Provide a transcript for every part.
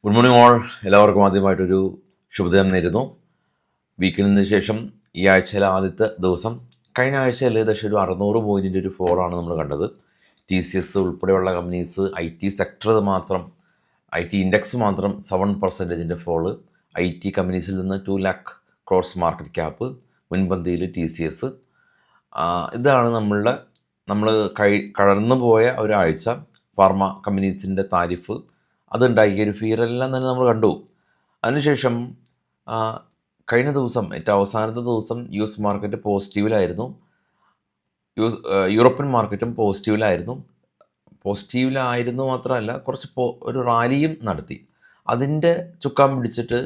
Good morning all. എല്ലാവർക്കും ആദ്യമായിട്ടൊരു ശുഭദിനം നേരുന്നു. വീക്കെൻഡിന് ശേഷം ഈ ആഴ്ചയിലെ ആദ്യത്തെ ദിവസം. കഴിഞ്ഞ ആഴ്ചയിൽ ഏകദേശം ഒരു 600 പോയിൻറ്റിൻ്റെ ഒരു ഫോളാണ് നമ്മൾ കണ്ടത്. TCS ഉൾപ്പെടെയുള്ള കമ്പനീസ് IT സെക്ടർ മാത്രം, IT ഇൻഡെക്സ് മാത്രം 7% ഫോള്. IT കമ്പനീസിൽ നിന്ന് 2 lakh crores മാർക്കറ്റ് ക്യാപ്പ്, മുൻപന്തിയിൽ TCS. ഇതാണ് നമ്മൾ കടന്നു പോയ ഒരാഴ്ച. ഫാർമ കമ്പനീസിൻ്റെ താരിഫ് അതുണ്ടാക്കിയ ഒരു ഫിയറെല്ലാം തന്നെ നമ്മൾ കണ്ടു. അതിനുശേഷം കഴിഞ്ഞ ദിവസം ഏറ്റവും അവസാനത്തെ ദിവസം US മാർക്കറ്റ് പോസിറ്റീവിലായിരുന്നു. യൂറോപ്യൻ മാർക്കറ്റും പോസിറ്റീവിലായിരുന്നു മാത്രമല്ല കുറച്ച് ഒരു റാലിയും നടത്തി. അതിൻ്റെ ചുക്കാൻ പിടിച്ചിട്ട്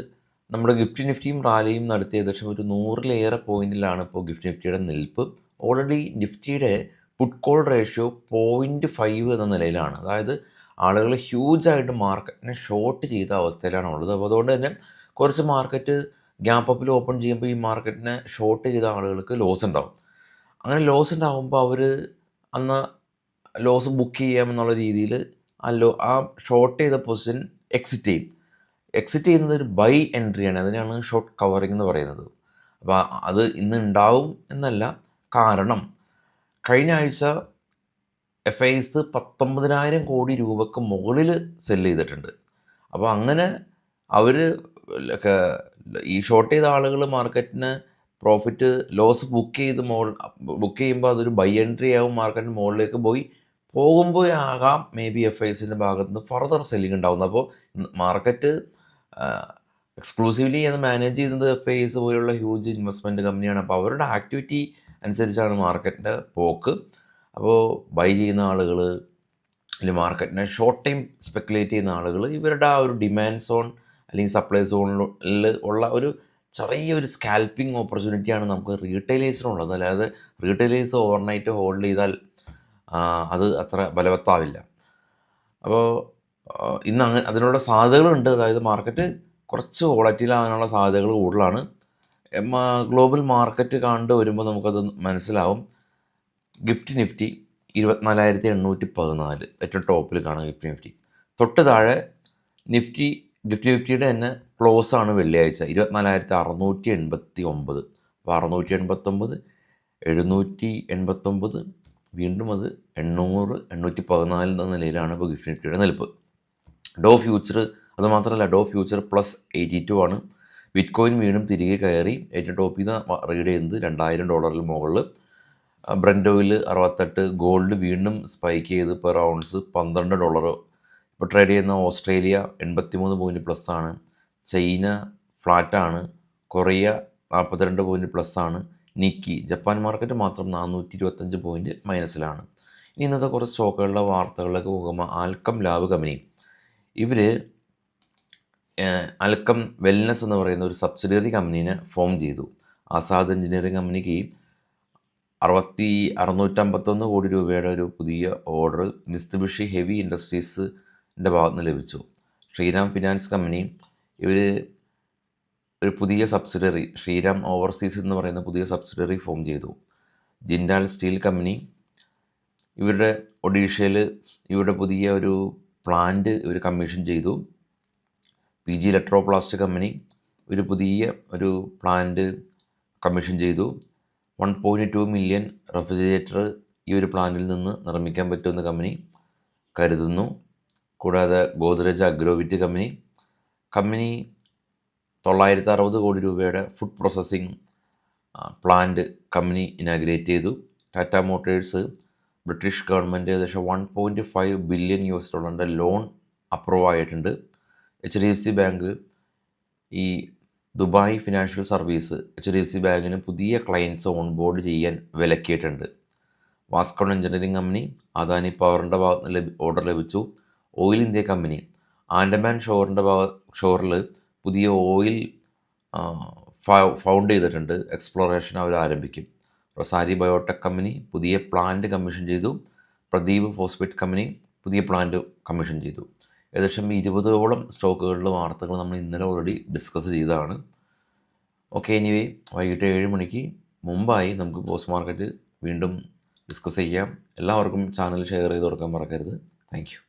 നമ്മുടെ ഗിഫ്റ്റ് നിഫ്റ്റിയും റാലിയും നടത്തി ഏകദേശം ഒരു 100-ലേറെ പോയിന്റിലാണ് ഇപ്പോൾ ഗിഫ്റ്റ് നിഫ്റ്റിയുടെ നിൽപ്പ്. ഓൾറെഡി നിഫ്റ്റിയുടെ പുട്ട് കോൾ റേഷ്യോ 0.5 എന്ന നിലയിലാണ്. അതായത് ആളുകൾ ഹ്യൂജായിട്ട് മാർക്കറ്റിനെ ഷോർട്ട് ചെയ്ത അവസ്ഥയിലാണ് ഉള്ളത്. അപ്പോൾ അതുകൊണ്ട് തന്നെ കുറച്ച് മാർക്കറ്റ് ഗ്യാപ്പ് അപ്പിൽ ഓപ്പൺ ചെയ്യുമ്പോൾ ഈ മാർക്കറ്റിനെ ഷോർട്ട് ചെയ്ത ആളുകൾക്ക് ലോസ് ഉണ്ടാവും. അങ്ങനെ ലോസ് ഉണ്ടാകുമ്പോൾ അവർ അന്ന് ലോസ് ബുക്ക് ചെയ്യാമെന്നുള്ള രീതിയിൽ ആ ഷോർട്ട് ചെയ്ത പൊസിഷൻ എക്സിറ്റ് ചെയ്യും. എക്സിറ്റ് ചെയ്യുന്നത് ഒരു ബൈ എൻട്രിയാണ്. അതിനാണ് ഷോർട്ട് കവറിംഗ് എന്ന് പറയുന്നത്. അപ്പോൾ അത് ഇന്ന് ഉണ്ടാവും എന്നല്ല. കാരണം കഴിഞ്ഞ ആഴ്ച FIs 19,000 കോടി രൂപക്ക് മുകളിൽ സെല്ല് ചെയ്തിട്ടുണ്ട്. അപ്പോൾ അങ്ങനെ അവർ ഈ ഷോർട്ട് ചെയ്ത ആളുകൾ മാർക്കറ്റിന് പ്രോഫിറ്റ് ലോസ് ബുക്ക് ചെയ്യുമ്പോൾ അതൊരു ബൈ എൻട്രി ആവും. മാർക്കറ്റിന് മുകളിലേക്ക് പോകുമ്പോൾ ആകാം മേ ബി FIസിൻ്റെ ഭാഗത്ത് നിന്ന് ഫർദർ സെല്ലിംഗ് ഉണ്ടാകുന്നത്. അപ്പോൾ മാർക്കറ്റ് എക്സ്ക്ലൂസീവ്ലി അത് മാനേജ് ചെയ്യുന്നത് FIs പോലുള്ള ഹ്യൂജ് ഇൻവെസ്റ്റ്മെൻറ്റ് കമ്പനിയാണ്. അപ്പോൾ അവരുടെ ആക്ടിവിറ്റി അനുസരിച്ചാണ് മാർക്കറ്റിൻ്റെ പോക്ക്. അപ്പോൾ ബൈ ചെയ്യുന്ന ആളുകൾ അല്ലെങ്കിൽ മാർക്കറ്റിനെ ഷോർട്ട് ടൈം സ്പെക്കുലേറ്റ് ചെയ്യുന്ന ആളുകൾ ഇവരുടെ ആ ഒരു ഡിമാൻഡ് സോൺ അല്ലെങ്കിൽ സപ്ലൈ സോണിൽ ഉള്ള ഒരു ചെറിയൊരു സ്കാൽപ്പിംഗ് ഓപ്പർച്യൂണിറ്റിയാണ് നമുക്ക് റീറ്റെയിലേഴ്സിനുള്ളത്. അല്ലാതെ റീറ്റെയിലേഴ്സ് ഓവർനൈറ്റ് ഹോൾഡ് ചെയ്താൽ അത് അത്ര ബലവത്താവില്ല. അപ്പോൾ ഇന്ന് അതിനുള്ള സാധ്യതകളുണ്ട്. അതായത് മാർക്കറ്റ് കുറച്ച് വോളറ്റൈലാകാനുള്ള സാധ്യതകൾ കൂടുതലാണ്. ഗ്ലോബൽ മാർക്കറ്റ് കണ്ട് വരുമ്പോൾ നമുക്കത് മനസ്സിലാവും. ഗിഫ്റ്റ് നിഫ്റ്റി 24,814 ഏറ്റവും ടോപ്പിൽ കാണാം ഗിഫ്റ്റ് നിഫ്റ്റി. തൊട്ട് താഴെ ഗിഫ്റ്റ് നിഫ്റ്റിയുടെ തന്നെ ക്ലോസ് ആണ് വെള്ളിയാഴ്ച 24,689. അപ്പോൾ 689, 789, വീണ്ടും അത് 800, 814 എന്ന നിലയിലാണ് ഇപ്പോൾ ഗിഫ്റ്റ് നിഫ്റ്റിയുടെ നിൽപ്പ്. ഡോ ഫ്യൂച്ചർ അതുമാത്രമല്ല, ഡോ ഫ്യൂച്ചർ +82 ആണ്. ബിറ്റ്കോയിൻ വീണ്ടും തിരികെ കയറി ഏറ്റവും ടോപ്പിൽ നിന്ന് റീഡ് ചെയ്യുന്നത് $2,000 മുകളിൽ. ബ്രന്റ് ഓയിൽ 68, ഗോൾഡ് വീണ്ടും സ്പൈക്ക് ചെയ്ത് പെർ ഔൺസ് $12. ഇപ്പോൾ ട്രേഡ് ചെയ്യുന്ന ഓസ്ട്രേലിയ 83 പോയിൻറ്റ് പ്ലസ് ആണ്. ചൈന ഫ്ലാറ്റാണ്. കൊറിയ 42 പോയിൻറ്റ് പ്ലസ് ആണ്. നിക്കി ജപ്പാൻ മാർക്കറ്റ് മാത്രം 425 പോയിൻറ്റ് മൈനസിലാണ്. ഇന്നത്തെ കുറച്ച് സ്റ്റോക്കുകളുടെ വാർത്തകളിലേക്ക് പോകുമ്പോൾ ആൽക്കം ലാബ് കമ്പനി, ഇവർ ആൽക്കം വെൽനസ് എന്ന് പറയുന്ന ഒരു സബ്സിഡിയറി കമ്പനീനെ ഫോം ചെയ്തു. ആസാദ് എഞ്ചിനീയറിംഗ് കമ്പനിക്ക് 651 കോടി രൂപയുടെ ഒരു പുതിയ ഓർഡർ മിസ്തുബിഷി ഹെവി ഇൻഡസ്ട്രീസിൻ്റെ ഭാഗത്ത് നിന്ന് ലഭിച്ചു. ശ്രീരാം ഫിനാൻസ് കമ്പനി ഇവർ ഒരു പുതിയ സബ്സിഡറി, ശ്രീരാം ഓവർസീസ് എന്ന് പറയുന്ന പുതിയ സബ്സിഡറി ഫോം ചെയ്തു. ജിൻഡാൽ സ്റ്റീൽ കമ്പനി ഇവരുടെ ഒഡീഷയിൽ ഇവരുടെ പുതിയ ഒരു പ്ലാന്റ് ഇവർ കമ്മീഷൻ ചെയ്തു. PG ഇലക്ട്രോപ്ലാസ്റ്റ് കമ്പനി ഒരു പുതിയ ഒരു പ്ലാന്റ് കമ്മീഷൻ ചെയ്തു. 1.2 മില്യൺ റെഫ്രിജറേറ്റർ ഈ ഒരു പ്ലാന്റിൽ നിന്ന് നിർമ്മിക്കാൻ പറ്റുമെന്ന് കമ്പനി കരുതുന്നു. കൂടാതെ ഗോദ്രേജ് അഗ്രോവിറ്റ് കമ്പനി 960 കോടി രൂപയുടെ food processing plant company inaugurate ചെയ്തു. ടാറ്റ മോട്ടേഴ്സ് ബ്രിട്ടീഷ് ഗവൺമെൻറ് ഏകദേശം $1.5 ബില്യൺ ലോൺ അപ്രൂവ് ആയിട്ടുണ്ട്. HDFC ബാങ്ക് ഈ ദുബായ് ഫിനാൻഷ്യൽ സർവീസ് HDFC ബാങ്കിന് പുതിയ ക്ലയൻസ് ഓൺബോർഡ് ചെയ്യാൻ വിലക്കിയിട്ടുണ്ട്. വാസ്കോൺ എഞ്ചിനീയറിംഗ് കമ്പനി അദാനി പവറിൻ്റെ ഭാഗത്ത് നിന്ന് ഓർഡർ ലഭിച്ചു. ഓയിൽ ഇന്ത്യ കമ്പനി ആൻഡമാൻ ഷോറിൽ പുതിയ ഓയിൽ ഫൗണ്ട് ചെയ്തിട്ടുണ്ട്. എക്സ്പ്ലോറേഷൻ അവർ ആരംഭിക്കും. റൊസാരി ബയോടെക് കമ്പനി പുതിയ പ്ലാന്റ് കമ്മീഷൻ ചെയ്തു. പ്രദീപ് ഫോസ്ഫേറ്റ് കമ്പനി പുതിയ പ്ലാന്റ് കമ്മീഷൻ ചെയ്തു. ഏകദേശം 20ഓളം സ്റ്റോക്കുകളുടെ വാർത്തകൾ നമ്മൾ ഇന്നലെ ഓൾറെഡി ഡിസ്കസ് ചെയ്തതാണ്. ഓക്കെ, എനിവേ വൈകിട്ട് 7 മണിക്ക് മുമ്പായി നമുക്ക് പോസ്റ്റ് മാർക്കറ്റ് വീണ്ടും ഡിസ്കസ് ചെയ്യാം. എല്ലാവർക്കും ചാനൽ ഷെയർ ചെയ്ത് കൊടുക്കാൻ മറക്കരുത്. Thank you.